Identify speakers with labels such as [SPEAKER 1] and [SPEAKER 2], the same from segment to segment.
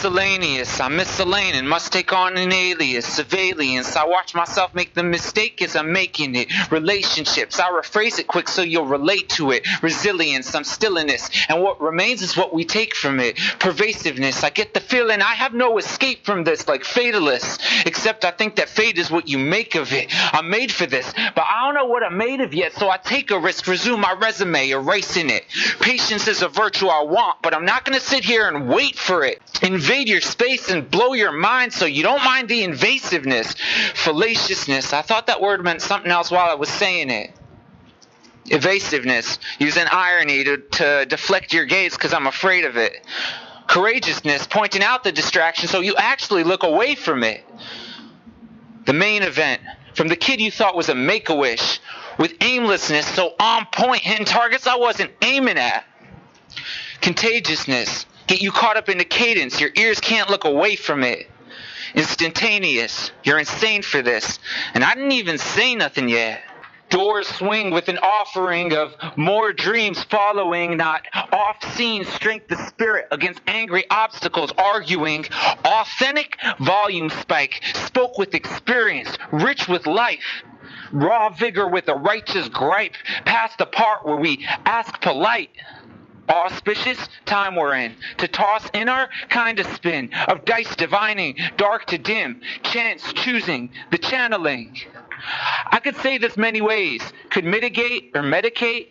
[SPEAKER 1] miscellaneous, I'm miscellaneous, must take on an alias of aliens. I watch myself make the mistake as I'm making it. Relationships, I rephrase it quick so you'll relate to it. Resilience, I'm still in this, and what remains is what we take from it. Pervasiveness, I get the feeling I have no escape from this, like fatalists. Except I think that fate is what you make of it. I'm made for this, but I don't know what I'm made of yet, so I take a risk, resume my resume, erasing it. Patience is a virtue I want, but I'm not going to sit here and wait for it. Invade your space and blow your mind so you don't mind the invasiveness. Fallaciousness, I thought that word meant something else while I was saying it. Evasiveness, using irony to deflect your gaze because I'm afraid of it. Courageousness, pointing out the distraction so you actually look away from it. The main event, from the kid you thought was a make-a-wish, with aimlessness so on point, hitting targets I wasn't aiming at. Contagiousness, get you caught up in the cadence, your ears can't look away from it. Instantaneous, you're insane for this, and I didn't even say nothing yet. Doors swing with an offering of more dreams following, not off-scene strength the spirit against angry obstacles arguing. Authentic volume spike, spoke with experience, rich with life. Raw vigor with a righteous gripe, past the part where we ask polite. Auspicious time we're in, to toss in our kind of spin of dice divining, dark to dim, chance choosing, the channeling. I could say this many ways, could mitigate or medicate,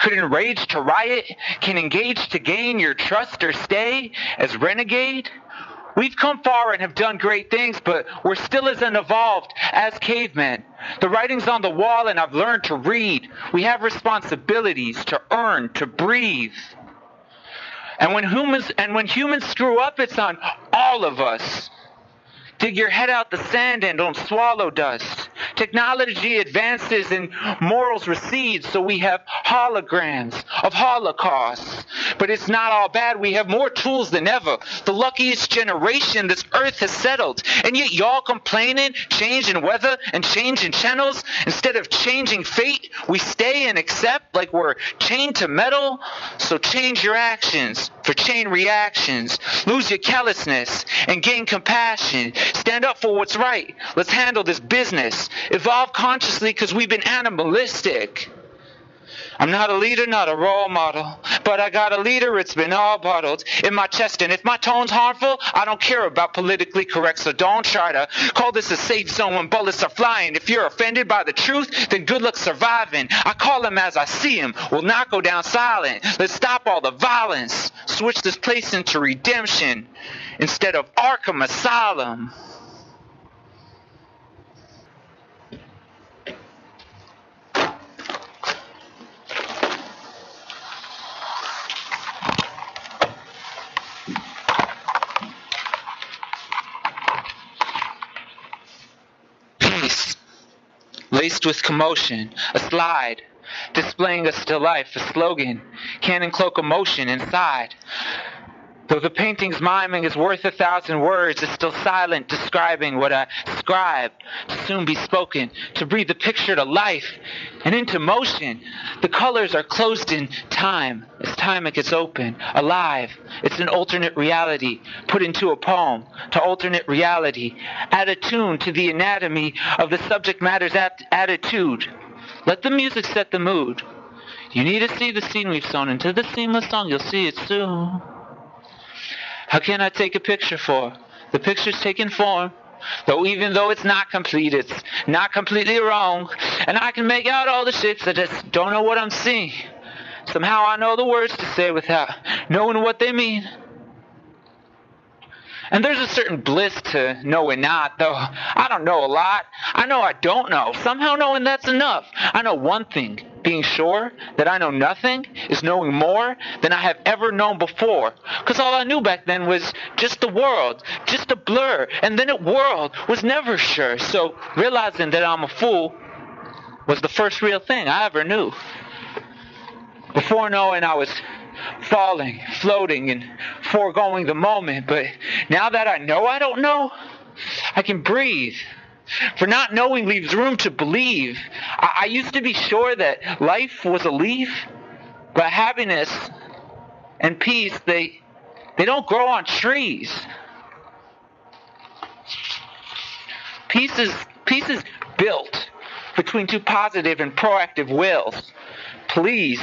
[SPEAKER 1] could enrage to riot, can engage to gain your trust or stay as renegade. We've come far and have done great things, but we're still as unevolved as cavemen. The writing's on the wall and I've learned to read. We have responsibilities to earn, to breathe. And when humans screw up, it's on all of us. Dig your head out the sand and don't swallow dust. Technology advances and morals recede, so we have holograms of holocausts. But it's not all bad, we have more tools than ever. The luckiest generation this earth has settled. And yet y'all complaining, changing weather and changing channels. Instead of changing fate, we stay and accept like we're chained to metal. So change your actions for chain reactions. Lose your callousness and gain compassion. Stand up for what's right. Let's handle this business. Evolve consciously because we've been animalistic. I'm not a leader, not a role model, but I got a leader, it's been all bottled in my chest, and if my tone's harmful, I don't care about politically correct, so don't try to call this a safe zone when bullets are flying. If you're offended by the truth, then good luck surviving. I call them as I see them, will not go down silent. Let's stop all the violence, switch this place into redemption instead of Arkham Asylum. Laced with commotion, a slide, displaying a still life, a slogan, cannon cloak emotion inside. Though the painting's miming is worth 1,000 words, it's still silent, describing what I scribe, to soon be spoken, to breathe the picture to life and into motion. The colors are closed in time, as time it gets open, alive. It's an alternate reality, put into a poem, to alternate reality. Add a tune to the anatomy of the subject matter's attitude. Let the music set the mood. You need to see the scene we've sewn into the seamless song, you'll see it soon. How can I take a picture for? The picture's taking form. Even though it's not complete, it's not completely wrong. And I can make out all the shapes, I just don't know what I'm seeing. Somehow I know the words to say without knowing what they mean. And there's a certain bliss to knowing not, though I don't know a lot. I know I don't know. Somehow knowing that's enough. I know one thing. Being sure that I know nothing is knowing more than I have ever known before. Because all I knew back then was just the world, just a blur. And then the world was never sure. So realizing that I'm a fool was the first real thing I ever knew. Before knowing I was falling, floating, and foregoing the moment. But now that I know I don't know, I can breathe. For not knowing leaves room to believe. I used to be sure that life was a leaf, but happiness and peace, they They don't grow on trees. Peace is built between two positive and proactive wills. Please,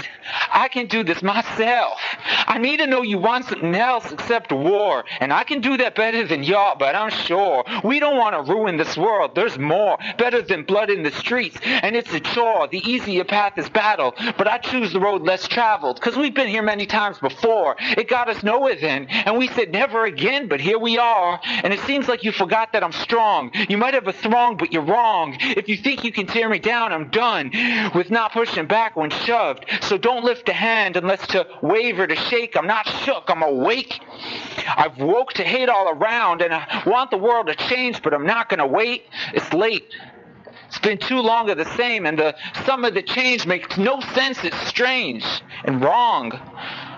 [SPEAKER 1] I can do this myself. I need to know you want something else except war. And I can do that better than y'all, but I'm sure we don't want to ruin this world. There's more, better than blood in the streets. And it's a chore. The easier path is battle. But I choose the road less traveled, because we've been here many times before. It got us nowhere then, and we said never again, but here we are. And it seems like you forgot that I'm strong. You might have a throng, but you're wrong. If you think you can tear me down, I'm done with not pushing back when shoved. So don't lift a hand unless to waver, to shake. I'm not shook, I'm awake. I've woke to hate all around, and I want the world to change, but I'm not gonna wait. It's late. It's been too long of the same, and the sum of the change makes no sense. It's strange and wrong.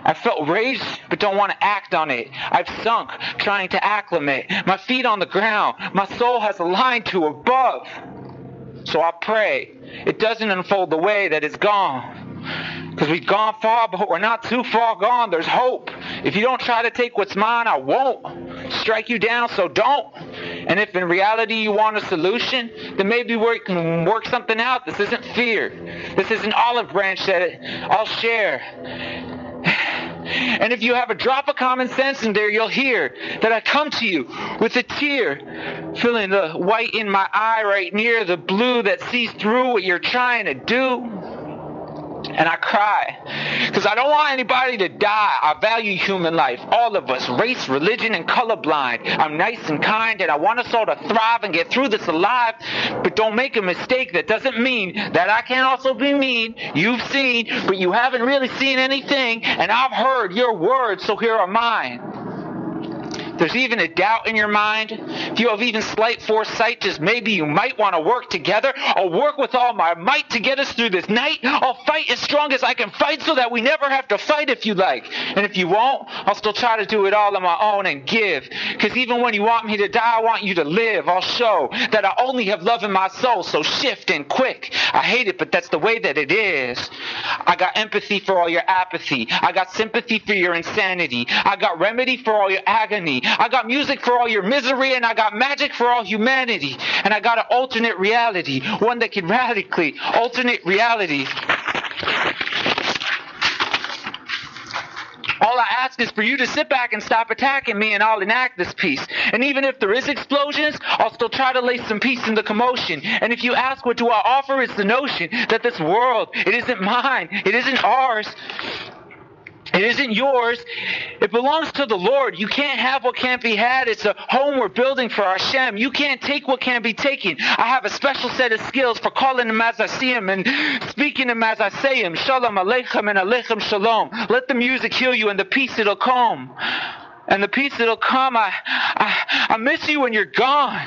[SPEAKER 1] I felt rage, but don't want to act on it. I've sunk, trying to acclimate. My feet on the ground. My soul has a line to above. So I pray it doesn't unfold the way that it's gone. Because we've gone far, but we're not too far gone. There's hope. If you don't try to take what's mine, I won't strike you down, so don't. And if in reality you want a solution, then maybe we can work something out. This isn't fear. This is an olive branch that I'll share. And if you have a drop of common sense in there, you'll hear that I come to you with a tear, feeling the white in my eye right near the blue that sees through what you're trying to do. And I cry, because I don't want anybody to die. I value human life, all of us, race, religion, and colorblind. I'm nice and kind, and I want us all to thrive and get through this alive. But don't make a mistake. That doesn't mean that I can't also be mean. You've seen, but you haven't really seen anything. And I've heard your words, so here are mine. There's even a doubt in your mind. If you have even slight foresight, just maybe you might want to work together. I'll work with all my might to get us through this night. I'll fight as strong as I can fight so that we never have to fight if you like. And if you won't, I'll still try to do it all on my own and give. Because even when you want me to die, I want you to live. I'll show that I only have love in my soul, so shift and quick. I hate it, but that's the way that it is. I got empathy for all your apathy. I got sympathy for your insanity. I got remedy for all your agony. I got music for all your misery, and I got magic for all humanity. And I got an alternate reality, one that can radically alternate reality. All I ask is for you to sit back and stop attacking me, and I'll enact this piece. And even if there is explosions, I'll still try to lay some peace in the commotion. And if you ask what do I offer, it's the notion that this world, it isn't mine, it isn't ours. It isn't yours. It belongs to the Lord. You can't have what can't be had. It's a home we're building for Hashem. You can't take what can't be taken. I have a special set of skills for calling him as I see him and speaking him as I say him. Shalom aleichem and aleichem shalom. Let the music heal you and the peace it'll come. And the peace it'll come. I miss you when you're gone.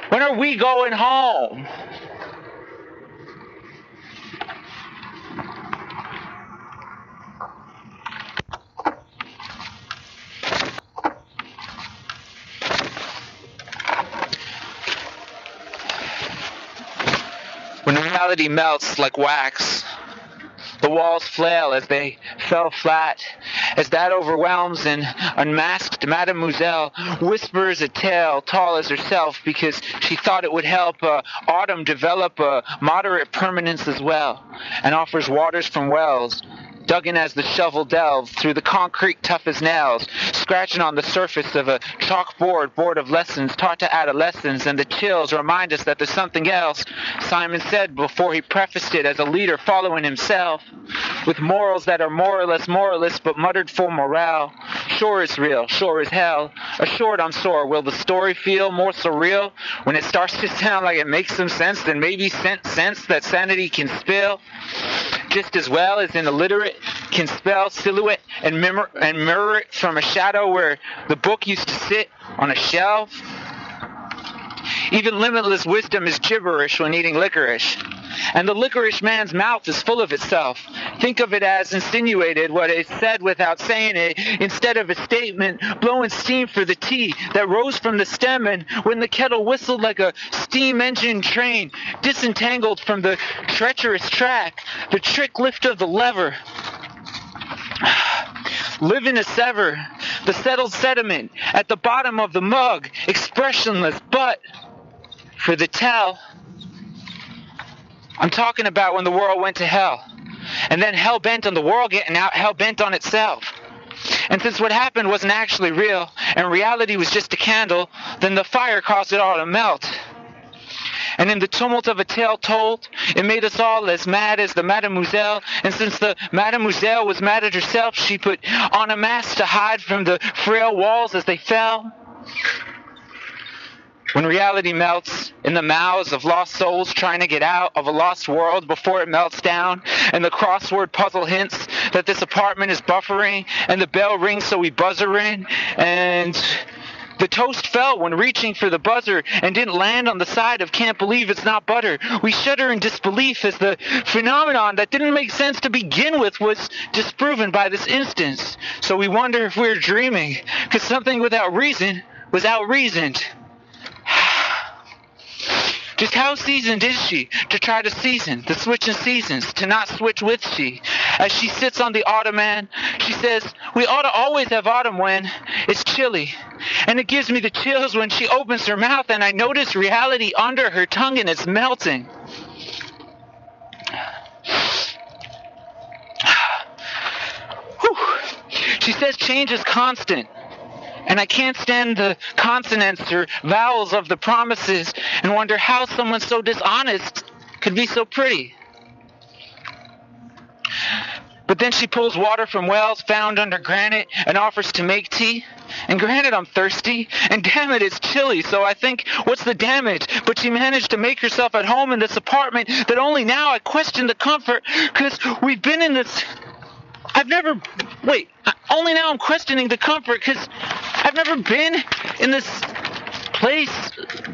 [SPEAKER 1] When are we going home? When reality melts like wax, the walls flail as they fell flat, as that overwhelms an unmasked Mademoiselle whispers a tale tall as herself because she thought it would help autumn develop a moderate permanence as well, and offers waters from wells, dug in as the shovel delves through the concrete tough as nails, scratching on the surface of a chalkboard board of lessons taught to adolescents, and the chills remind us that there's something else Simon said before he prefaced it as a leader following himself, with morals that are more or less moralist but muttered for morale. Sure is real, sure is hell, assured I'm sore. Will the story feel more surreal when it starts to sound like it makes some sense than maybe sense that sanity can spill? Just as well as an illiterate can spell silhouette and mirror it from a shadow where the book used to sit on a shelf. Even limitless wisdom is gibberish when eating licorice. And the licorice man's mouth is full of itself. Think of it as insinuated what is said without saying it, instead of a statement blowing steam for the tea that rose from the stem, and when the kettle whistled like a steam engine train, disentangled from the treacherous track, the trick lift of the lever. Living to sever the settled sediment at the bottom of the mug, expressionless, but for the tell. I'm talking about when the world went to hell, and then hell-bent on the world getting out, hell-bent on itself. And since what happened wasn't actually real, and reality was just a candle, then the fire caused it all to melt. And in the tumult of a tale told, it made us all as mad as the Mademoiselle. And since the Mademoiselle was mad at herself, she put on a mask to hide from the frail walls as they fell. When reality melts in the mouths of lost souls trying to get out of a lost world before it melts down, and the crossword puzzle hints that this apartment is buffering, and the bell rings so we buzz her in, and the toast fell when reaching for the buzzer and didn't land on the side of can't believe it's not butter. We shudder in disbelief as the phenomenon that didn't make sense to begin with was disproven by this instance. So we wonder if we're dreaming, because something without reason was out-reasoned. Just how seasoned is she to try to season the switching seasons, to not switch with she? As she sits on the ottoman, she says, we ought to always have autumn when it's chilly. And it gives me the chills when she opens her mouth and I notice reality under her tongue and it's melting. Whew. She says change is constant. And I can't stand the consonants or vowels of the promises and wonder how someone so dishonest could be so pretty. But then she pulls water from wells found under granite and offers to make tea. And granted, I'm thirsty, and damn it, it's chilly, so I think, what's the damage? But she managed to make herself at home in this apartment that only now I question the comfort, because we've been in this... Only now I'm questioning the comfort, because I've never been in this place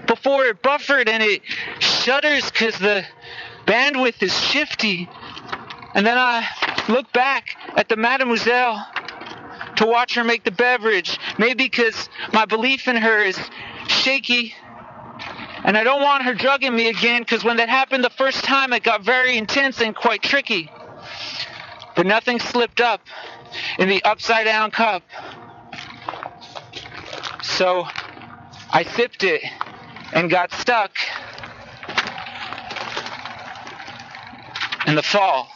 [SPEAKER 1] before it buffered, and it shudders because the bandwidth is shifty. And then I look back at the Mademoiselle to watch her make the beverage, maybe because my belief in her is shaky, and I don't want her drugging me again, because when that happened the first time, it got very intense and quite tricky. But nothing slipped up in the upside-down cup. So I sipped it and got stuck in the fall.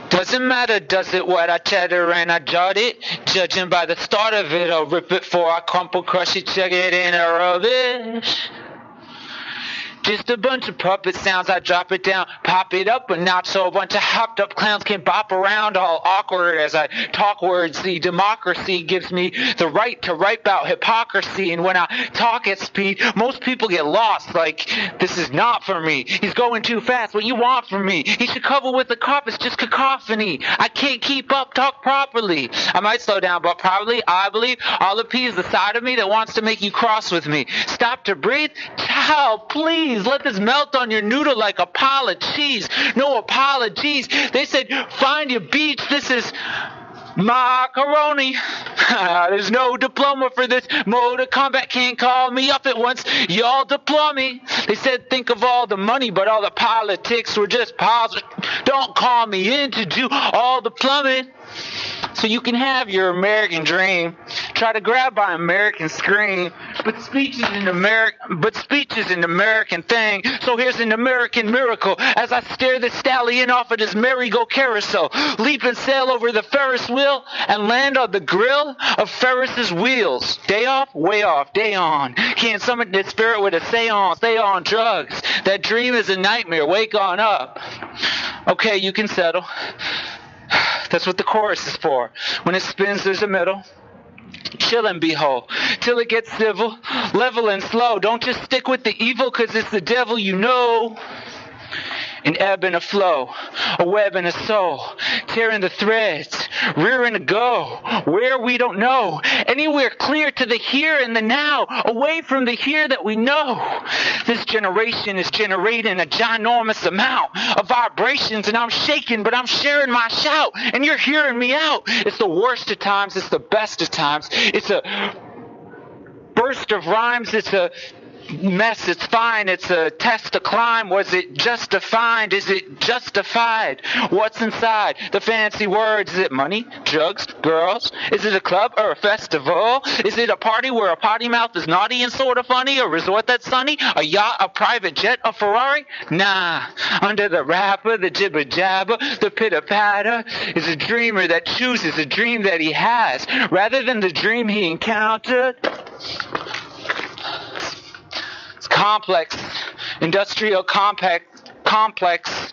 [SPEAKER 1] Doesn't matter, does it, what I chatter and I jot it? Judging by the start of it, I'll rip it before I crumple, crush it, chuck it in a rubbish. Just a bunch of puppet sounds, I drop it down, pop it up a notch so a bunch of hopped up clowns can bop around all awkward as I talk words. The democracy gives me the right to write about hypocrisy, and when I talk at speed, most people get lost, like, this is not for me. He's going too fast, what you want from me? He should cover with the cop, it's just cacophony. I can't keep up, talk properly. I might slow down, but probably, I believe, I'll appease the side of me that wants to make you cross with me. Stop to breathe? Child, please. Let this melt on your noodle like a pile of cheese. No apologies. They said, find your beach. This is macaroni. There's no diploma for this. Mode of combat can't call me up at once. Y'all diploma me. They said, think of all the money, but all the politics were just piles. Don't call me in to do all the plumbing. So you can have your American dream. Try to grab by American scream. But speech is an American thing. So here's an American miracle as I stare the stallion off at his merry-go carousel. Leap and sail over the Ferris wheel and land on the grill of Ferris's wheels. Day off, way off, day on. Can't summon the spirit with a seance. Stay on drugs. That dream is a nightmare. Wake on up. Okay, you can settle. That's what the chorus is for. When it spins, there's a middle. Chill and be whole. Till it gets civil, level and slow. Don't just stick with the evil, cause it's the devil you know. An ebb and a flow, a web and a soul, tearing the threads, rearing to go, where we don't know, anywhere clear to the here and the now, away from the here that we know. This generation is generating a ginormous amount of vibrations, and I'm shaking, but I'm sharing my shout, and you're hearing me out. It's the worst of times, it's the best of times, it's a burst of rhymes, it's a mess, it's fine. It's a test to climb. Was it just defined? Is it justified? What's inside? The fancy words. Is it money, drugs, girls? Is it a club or a festival? Is it a party where a potty mouth is naughty and sort of funny? A resort that's sunny? A yacht, a private jet, a Ferrari? Nah. Under the wrapper, the jibber jabber, the pitter patter is a dreamer that chooses a dream that he has rather than the dream he encountered. It's complex, industrial complex, convex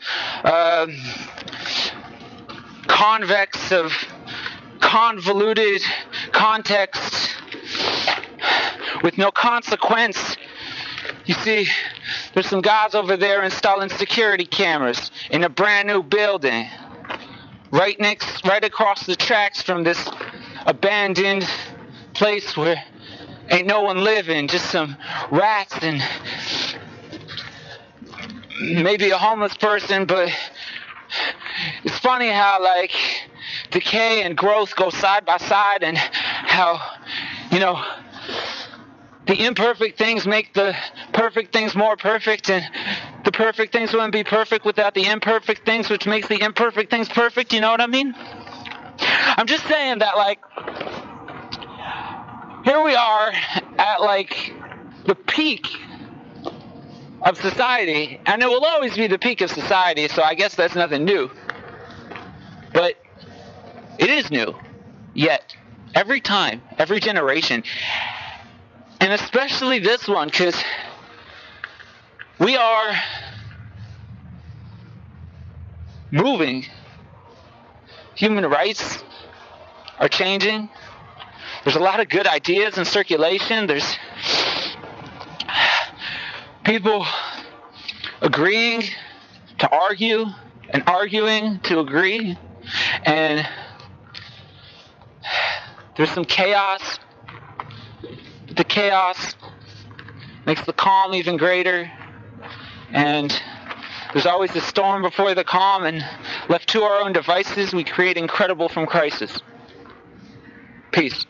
[SPEAKER 1] of convoluted context with no consequence. You see, there's some guys over there installing security cameras in a brand new building, right across the tracks from this abandoned place where ain't no one living, just some rats and maybe a homeless person. But it's funny how, like, decay and growth go side by side, and how, the imperfect things make the perfect things more perfect, and the perfect things wouldn't be perfect without the imperfect things, which makes the imperfect things perfect. You know what I mean? I'm just saying that, like, here we are at, like, the peak of society, and it will always be the peak of society, so I guess that's nothing new. But it is new. Yet, every time, every generation, and especially this one, because we are moving. Human rights are changing. There's a lot of good ideas in circulation. There's people agreeing to argue and arguing to agree. And there's some chaos. The chaos makes the calm even greater. And there's always a storm before the calm, and left to our own devices, we create incredible from crisis. Peace.